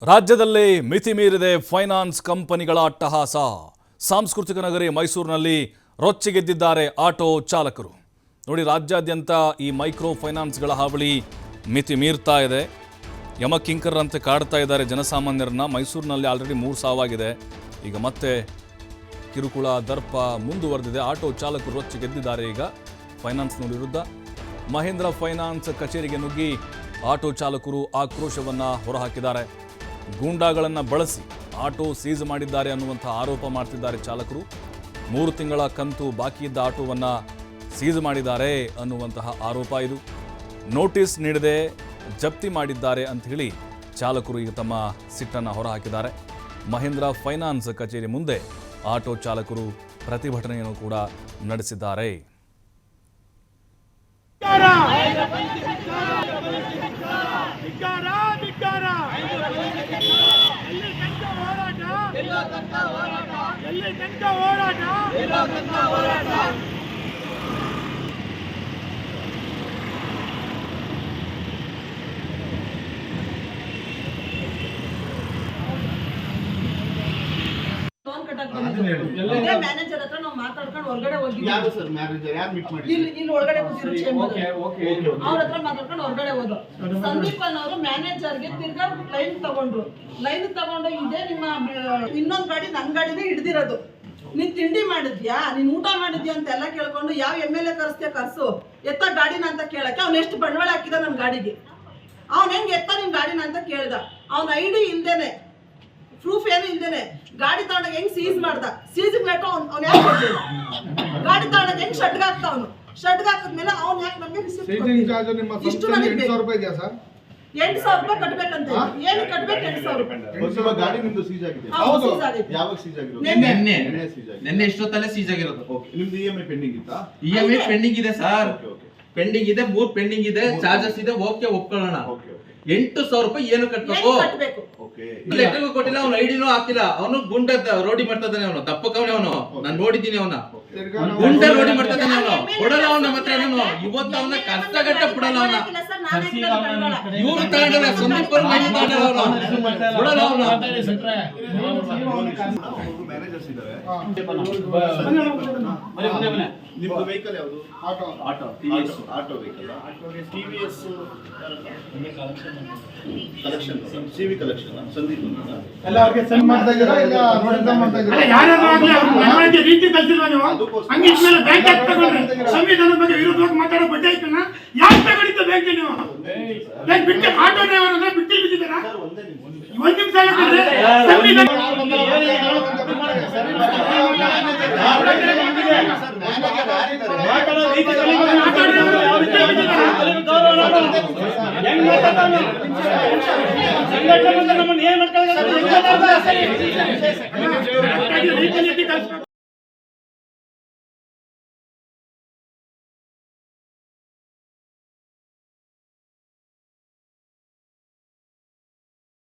ರಾಜ್ಯದಲ್ಲಿ ಮಿತಿ ಮೀರಿದೆ ಫೈನಾನ್ಸ್ ಕಂಪನಿಗಳ ಅಟ್ಟಹಾಸ. ಸಾಂಸ್ಕೃತಿಕ ನಗರಿ ಮೈಸೂರಿನಲ್ಲಿ ರೊಚ್ಚಿಗೆದ್ದಿದ್ದಾರೆ ಆಟೋ ಚಾಲಕರು. ನೋಡಿ, ರಾಜ್ಯಾದ್ಯಂತ ಈ ಮೈಕ್ರೋ ಫೈನಾನ್ಸ್ಗಳ ಹಾವಳಿ ಮಿತಿ ಮೀರ್ತಾ ಇದೆ. ಯಮಕಿಂಕರಂತೆ ಕಾಡ್ತಾ ಇದ್ದಾರೆ ಜನಸಾಮಾನ್ಯರನ್ನ. ಮೈಸೂರಿನಲ್ಲಿ ಆಲ್ರೆಡಿ 3 ಸಾವಾಗಿದೆ. ಈಗ ಮತ್ತೆ ಕಿರುಕುಳ ದರ್ಪ ಮುಂದುವರೆದಿದೆ. ಆಟೋ ಚಾಲಕರು ರೊಚ್ಚಿಗೆದ್ದಿದ್ದಾರೆ ಈಗ ಫೈನಾನ್ಸ್ನವ್ರ ವಿರುದ್ಧ. ಮಹೇಂದ್ರ ಫೈನಾನ್ಸ್ ಕಚೇರಿಗೆ ನುಗ್ಗಿ ಆಟೋ ಚಾಲಕರು ಆಕ್ರೋಶವನ್ನು ಹೊರಹಾಕಿದ್ದಾರೆ. ಗೂಂಡಾಗಳನ್ನು ಬಳಸಿ ಆಟೋ ಸೀಸ್ ಮಾಡಿದ್ದಾರೆ ಅನ್ನುವಂಥ ಆರೋಪ ಮಾಡ್ತಿದ್ದಾರೆ ಚಾಲಕರು. 3 ತಿಂಗಳ ಕಂತು ಬಾಕಿ ಇದ್ದ ಆಟೋವನ್ನು ಸೀಸ್ ಮಾಡಿದ್ದಾರೆ ಅನ್ನುವಂತಹ ಆರೋಪ ಇದು. ನೋಟಿಸ್ ನೀಡದೆ ಜಪ್ತಿ ಮಾಡಿದ್ದಾರೆ ಅಂತ ಹೇಳಿ ಚಾಲಕರು ಈಗ ತಮ್ಮ ಸಿಟ್ಟನ್ನು ಹೊರಹಾಕಿದ್ದಾರೆ. ಮಹೇಂದ್ರ ಫೈನಾನ್ಸ್ ಕಚೇರಿ ಮುಂದೆ ಆಟೋ ಚಾಲಕರು ಪ್ರತಿಭಟನೆಯನ್ನು ಕೂಡ ನಡೆಸಿದ್ದಾರೆ. ಮ್ಯಾನೇಜರ್ ಹತ್ರ ನಾವು ಮಾತಾಡ್ಕೊಂಡು ಹೊರಗಡೆ ಹೋಗಿದ್ವಿ. ಇಲ್ಲಿ ಒಳಗಡೆ ಅವ್ರ ಹತ್ರ ಮಾತಾಡ್ಕೊಂಡು ಹೊರಗಡೆ ಹೋದ ಸಂದೀಪ್ ಅನ್ನೋರು ಮ್ಯಾನೇಜರ್ಗೆ ತಿರ್ಗಾ ಲೈನ್ ತಗೊಂಡು ಇದೇ ನಿಮ್ಮ ಇನ್ನೊಂದ್ ಗಾಡಿ ನನ್ ಗಾಡಿನೇ ಹಿಡ್ದಿರೋದು. ನೀನ್ ತಿಂಡಿ ಮಾಡಿದ್ಯಾ, ನೀನ್ ಊಟ ಮಾಡಿದ್ಯಾ ಅಂತ ಎಲ್ಲ ಕೇಳ್ಕೊಂಡು ಯಾವ MLA ಕರ್ಸ್ತೀಯ ಕರ್ಸು, ಎತ್ತ ಗಾಡಿನ ಅಂತ ಕೇಳಕ್ಕೆ ಅವ್ನ ಎಷ್ಟು ಬಂಡವಾಳ ಹಾಕಿದ ನನ್ ಗಾಡಿಗೆ. ಅವ್ನ ಹೆಂಗ್ ಎತ್ತ ನಿನ್ ಗಾಡಿನ ಅಂತ ಕೇಳ್ದ. ಅವ್ನ ID ಇಲ್ದೇನೆ, ಪ್ರೂಫ್ ಏನು ಇಲ್ದೇನೆ ಗಾಡಿ ತಗೊಂಡಾಗ ಹೆಂಗ್ ಸೀಸ್ ಮಾಡ್ದ. ಸೀಸ್ ಬೇಕು ಅವ್ನು ಯಾಕೆ ಕೊಡ್ಲಿಲ್ಲ. ಗಾಡಿ ತಗೊಂಡಾಗ ಹೆಂಗ್ ಶಡ್ಗ ಹಾಕ್ತ ಅವನು. ಶಡ್ಗ ಹಾಕಿದ್ಮೇಲೆ ಅವ್ನು ಯಾಕೆ ನಮ್ಗೆ ರಿಸಿಪ್ಟ್ ಇಷ್ಟು ನನಗೆ 800 ರೂಪಾಯಿ ಕಟ್ಬೇಕಂತ. ಏನು ಕಟ್ಬೇಕು? 800 ರೂಪಾಯಿ. ಗಾಡಿ ನಿಮ್ದು ಸೀಸ್ ಆಗಿದೆ. ಯಾವಾಗ ಸೀಸ್ ಆಗಿರೋದು? ನೆನ್ನೆ ಎಷ್ಟೊತ್ತಲ್ಲೇ ಸೀಸ್ ಆಗಿರೋದು. ನಿಮ್ದು EMI ಪೆಂಡಿಂಗ್ ಇತ್ತಾ? EMI ಪೆಂಡಿಂಗ್ ಇದೆ ಸರ್. ಪೆಂಡಿಂಗ್ ಇದೆ, 3 ಪೆಂಡಿಂಗ್ ಇದೆ, ಚಾರ್ಜಸ್ ಇದೆ. ಓಕೆ, ಒಪ್ಕೊಳ್ಳೋಣ. 8,000 ರೂಪಾಯಿ ಏನು ಕಟ್ಬೇಕು? ಲೆಟರ್ ಕೊಟ್ಟಿಲ್ಲ, ಅವ್ನು ಐಡಿನೂ ಹಾಕಿಲ್ಲ. ಅವನು ಗುಂಡ ರೋಡಿ ಮಾಡ್ತಾ ಇದ್ದಾನೆ. ಅವನು ದಪ್ಪಕವನೇ. ಅವನು ನಾನು ನೋಡಿದ್ದೀನಿ. ಅವನ ಗುಂಡ ರೋಡಿ ಮಾಡ್ತಾ ಇದ್ದಾನೆ. ಅವನು ಕೊಡಲ್ಲ. ಅವನ ಮಾತ್ರ ಇವತ್ತು ಅವನ ಕಷ್ಟಗಟ್ಟ ಕೊಡಲ್ಲ. ಅವನ ಇವ್ರು ತಗೊಂಡ್ರೆ ಸಂದೀಪ್ ಕೊಡಲ್ಲ. ಅವನು ಮ್ಯಾನೇಜರ್ಸ್ ಇದ್ದಾರೆ. ನಿಮ್ದು ವೆಹಿಕಲ್ ಯಾವುದು? Auto vehicle. TVS collection, CV collection. Sandeep ಎಲ್ಲ ಅವರಿಗೆ ಸೆಂಡ್ ಮಾಡ್ತಾ ಇದ್ದೀರಾ ಇಲ್ಲ ನೋಟಿಸ್ ಮಾಡ್ತಾ ಇದ್ದೀರಾ? ಯಾರಾದ್ರೂ ಆಗಲಿ ನಮ್ಮಂತೆ ರೀತಿ ಕಲ್ತಿಲ್ವಾ ನೀವು? ಹಂಗೆ ಇದ್ಮೇಲೆ ಬ್ಯಾಂಕ್ ಯಾಕೆ ತಗೊಂಡ್ರೆ? ಸಂವಿಧಾನದ ಬಗ್ಗೆ ವಿರೋಧವಾಗಿ ಮಾತಾಡೋ ಬಡ್ಡಿ ಐತನ ಯಾಕೆ ತಗೊಂಡಿದ್ದ ಬ್ಯಾಂಕ್ ನೀವು? ಬ್ಯಾಂಕ್ ಬಿಟ್ಟು ಆಟೋ ಡ್ರೈವರ್ ಅಂದ್ರೆ ಬಿಟ್ಟು ಬಿಟ್ಟಿದ್ದೀರಾ? ಒಂದು ನಿಮಿಷ ಹೇಳಿದ್ರೆ ಸಂವಿಧಾನ ಸಂಘಟನೆ ನಮ್ಮನ್ನು ಏನ್ ಮಾಡ್ಕೊಳ್ಳೋದು?